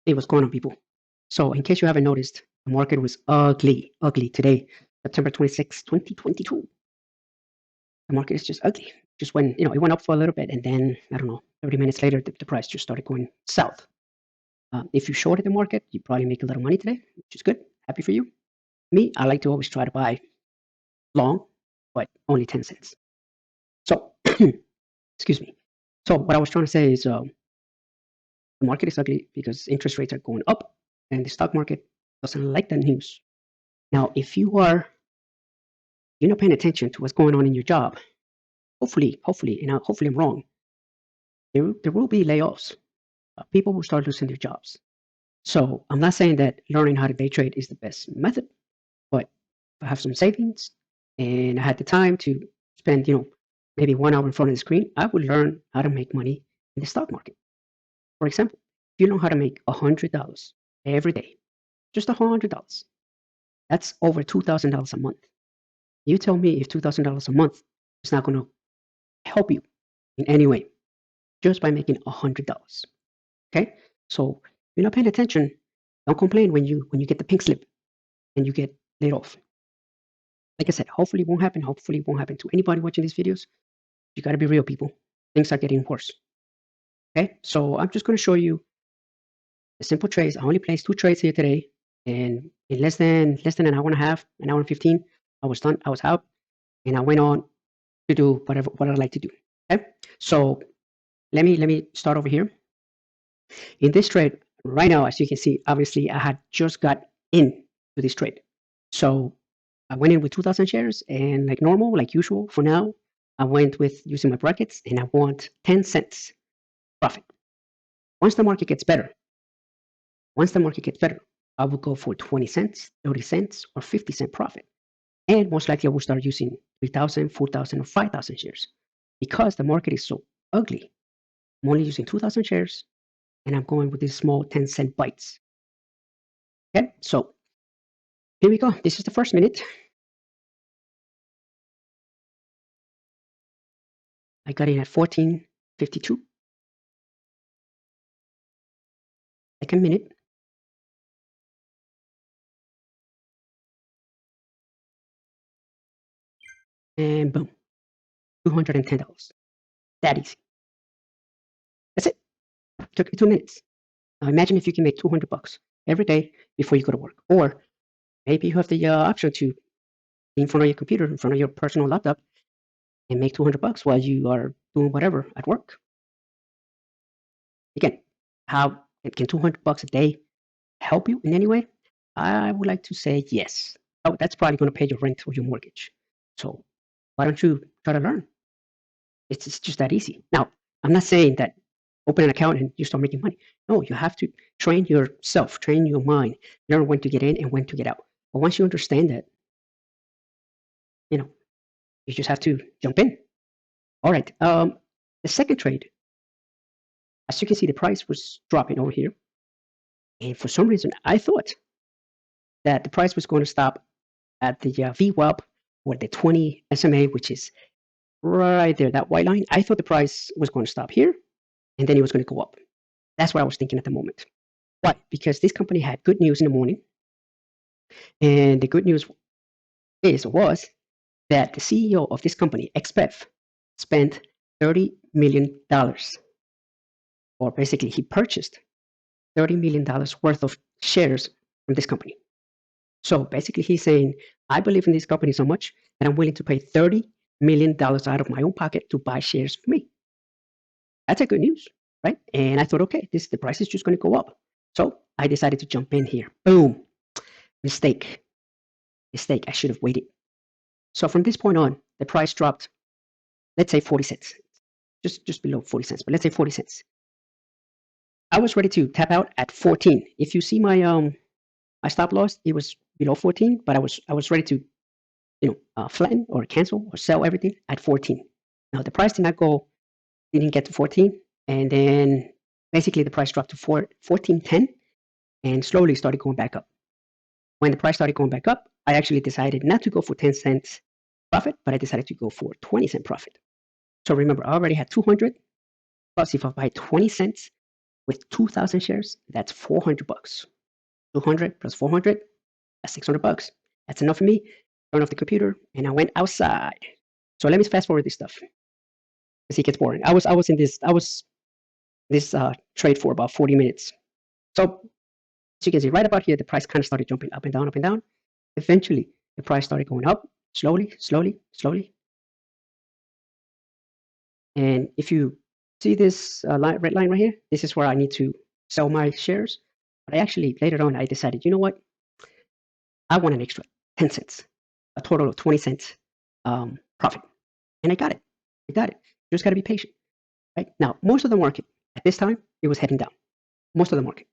Hey, what's going on, people? So, in case you haven't noticed, the market was ugly, ugly today, September 26, 2022. The market is just ugly. Just when, it went up for a little bit, and then, I don't know, 30 minutes later, the price just started going south. If you shorted the market, you probably make a little money today, which is good. Happy for you. Me, I like to always try to buy long, but only 10 cents. So, excuse me. So, what I was trying to say is the market is ugly because interest rates are going up, and the stock market doesn't like that news. Now, if you're not paying attention to what's going on in your job, hopefully, hopefully I'm wrong, there will be layoffs. People will start losing their jobs. So I'm not saying that learning how to day trade is the best method, but if I have some savings and I had the time to spend, maybe 1 hour in front of the screen, I would learn how to make money in the stock market. For example, if you know how to make $100 every day, just $100, that's over $2,000 a month. You tell me if $2,000 a month is not going to help you in any way just by making $100. Okay, so if you're not paying attention, don't complain when you get the pink slip and you get laid off. Like I said, hopefully it won't happen. Hopefully it won't happen to anybody watching these videos. You got to be real, people. Things are getting worse. Okay, so I'm just going to show you the simple trades. I only placed 2 trades here today, and in less than an hour and a half, an hour and 15, I was done. I was out, and I went on to do what I like to do. Okay, so let me start over here. In this trade right now, as you can see, obviously I had just got in to this trade. So I went in with 2,000 shares, and like normal, like usual for now, I went with using my brackets, and I want 10 cents profit. Once the market gets better, I will go for 20 cents, 30 cents, or 50-cent profit. And most likely I will start using 3,000, 4,000, or 5,000 shares. Because the market is so ugly, I'm only using 2,000 shares, and I'm going with these small 10-cent bites. Okay, so here we go. This is the first minute. I got in at 14.52. Second minute. And boom, $210. That easy. That's it. Took me 2 minutes. Now imagine if you can make $200 every day before you go to work. Or maybe you have the option to be in front of your computer, in front of your personal laptop, and make $200 while you are doing whatever at work. Again, how can $200 a day help you in any way? I would like to say yes. Oh, that's probably going to pay your rent or your mortgage. So why don't you try to learn? It's just that easy. Now, I'm not saying that open an account and you start making money. No, you have to train yourself, train your mind, learn when to get in and when to get out. But once you understand that, you just have to jump in. All right. The second trade, as you can see, the price was dropping over here. And for some reason, I thought that the price was going to stop at the VWAP or the 20 SMA, which is right there, that white line. I thought the price was going to stop here, and then it was going to go up. That's what I was thinking at the moment. Why? Because this company had good news in the morning, and the good news was that the CEO of this company, XBEV, spent $30 million, or basically he purchased $30 million worth of shares from this company. So basically he's saying, I believe in this company so much that I'm willing to pay $30 million out of my own pocket to buy shares for me. That's a good news, right? And I thought, okay, the price is just going to go up. So I decided to jump in here. Boom. Mistake. I should have waited. So from this point on, the price dropped, let's say 40 cents. Just below 40 cents, but let's say 40 cents. I was ready to tap out at 14. If you see my stop loss, it was below 14, but I was ready to flatten or cancel or sell everything at 14. Now the price didn't get to 14, and then basically the price dropped to 14.10 and slowly started going back up. When the price started going back up, I actually decided not to go for 10 cents profit, but I decided to go for 20-cent profit. So remember, I already had 200, plus if I buy 20 cents with 2,000 shares, that's 400 bucks. 200 plus 400, that's 600 bucks. That's enough for me. Turn off the computer, and I went outside. So let me fast forward this stuff because it gets boring. I was in this trade for about 40 minutes. So as you can see, right about here, the price kind of started jumping up and down, up and down. Eventually, the price started going up slowly, slowly, slowly. And if you see this red line right here, this is where I need to sell my shares. But I actually, later on, I decided, you know what? I want an extra 10 cents, a total of 20 cents profit. And I got it. I got it. You just got to be patient. Right? Now, most of the market at this time, it was heading down. Most of the market.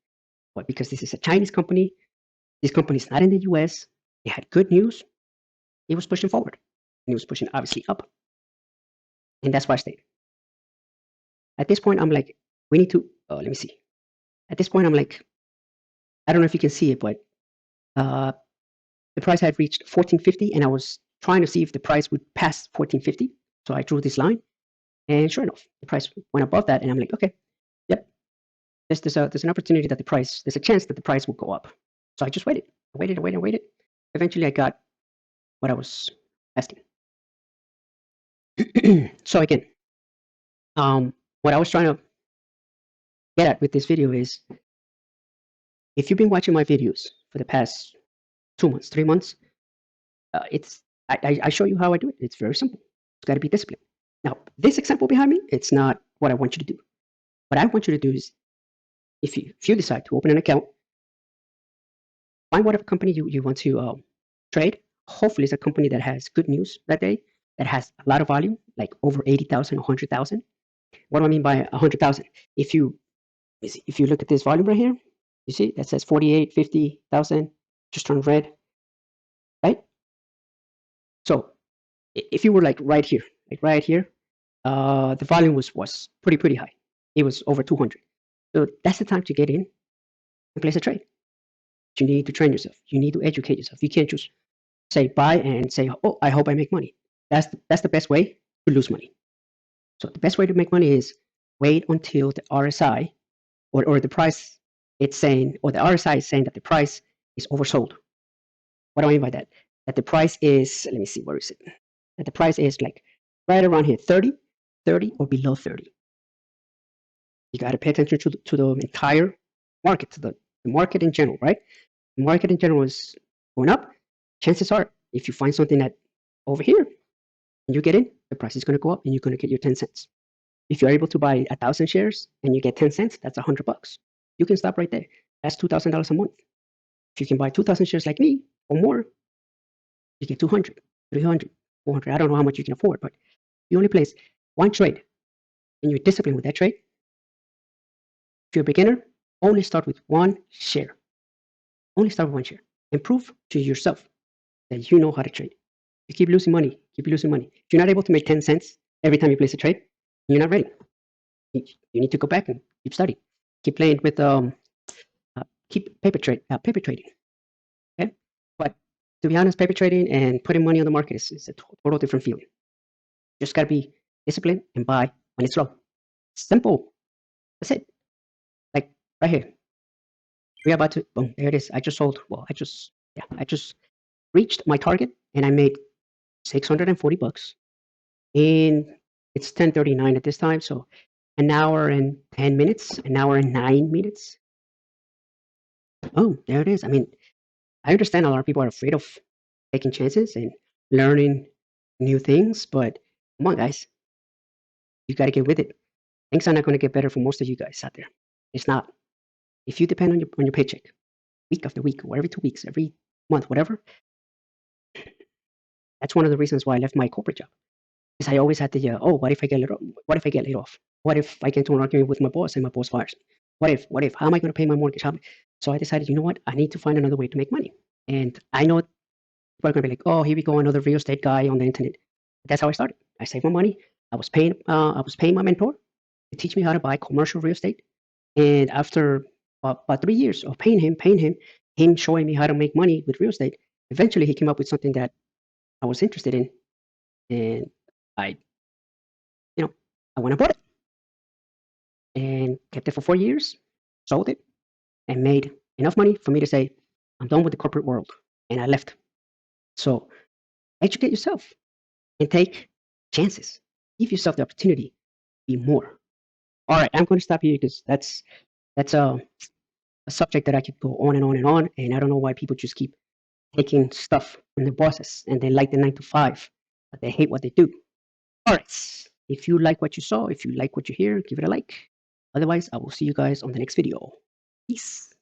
But because this is a Chinese company, this company is not in the US, it had good news, it was pushing forward. And it was pushing, obviously, up. And that's why I stayed. At this point, I'm like, we need to, let me see. At this point, I'm like, I don't know if you can see it, but the price had reached 1450, and I was trying to see if the price would pass 1450. So I drew this line, and sure enough, the price went above that, and I'm like, okay, yep, there's an opportunity that there's a chance that the price will go up. So I just waited. I waited. Eventually, I got what I was asking. So again, what I was trying to get at with this video is, if you've been watching my videos for the past 2 months, 3 months, I show you how I do it. It's very simple. It's got to be disciplined. Now, this example behind me, it's not what I want you to do. What I want you to do is, if you decide to open an account, find whatever company you want to trade. Hopefully, it's a company that has good news that day, that has a lot of volume, like over 80,000, 100,000. What do I mean by 100,000? If you look at this volume right here, you see that says 48, 50,000, just turned red, right? So if you were like right here, the volume was pretty high. It was over 200. So that's the time to get in and place a trade. You need to train yourself. You need to educate yourself. You can't just say buy and say, oh, I hope I make money. That's the best way to lose money. So the best way to make money is wait until the RSI or the price it's saying, or the RSI is saying that the price is oversold. What do I mean by that? That the price is, let me see, where is it? That the price is like right around here, 30 or below 30. You got to pay attention to the entire market, to the market in general, right? The market in general is going up. Chances are, if you find something that over here and you get in, the price is going to go up and you're going to get your 10 cents. If you're able to buy 1,000 shares and you get 10 cents, that's 100 bucks. You can stop right there. That's $2,000 a month. If you can buy 2,000 shares like me or more, you get 200, 300, 400. I don't know how much you can afford, but you only place one trade and you're disciplined with that trade. If you're a beginner, only start with one share. Only start with one share and prove to yourself that you know how to trade. You keep losing money, If you're not able to make 10 cents every time you place a trade, you're not ready. You need to go back and keep studying. Keep playing with keep paper trading. Okay, but to be honest, paper trading and putting money on the market is a total different feeling. You just gotta be disciplined and buy when it's low. Simple. That's it. Like right here, we're about to boom. There it is. I just sold. Well, I just reached my target and I made 640 bucks. And it's 10:39 at this time, so an hour and 10 minutes, an hour and 9 minutes. Oh, there it is. I mean, I understand a lot of people are afraid of taking chances and learning new things, but come on, guys. You got to get with it. Things are not going to get better for most of you guys out there. It's not. If you depend on your paycheck, week after week, or every 2 weeks, every month, whatever, that's one of the reasons why I left my corporate job. Because I always had the, what if I get laid off? What if I get laid off? What if I get into an argument with my boss and my boss fires me? What if? How am I going to pay my mortgage? So I decided, you know what? I need to find another way to make money. And I know people are going to be like, oh, here we go, another real estate guy on the internet. That's how I started. I saved my money. I was paying my mentor to teach me how to buy commercial real estate. And after about 3 years of paying him showing me how to make money with real estate, eventually he came up with something that I was interested in, and I went and bought it and kept it for 4 years. sold it, and made enough money for me to say, I'm done with the corporate world. And I left. So educate yourself and take chances. Give yourself the opportunity to be more. All right, I'm going to stop here because that's a subject that I could go on and on and on. And I don't know why people just keep taking stuff from the bosses and they like the 9 to 5, but they hate what they do. All right. If you like what you saw, if you like what you hear, give it a like. Otherwise, I will see you guys on the next video. Peace.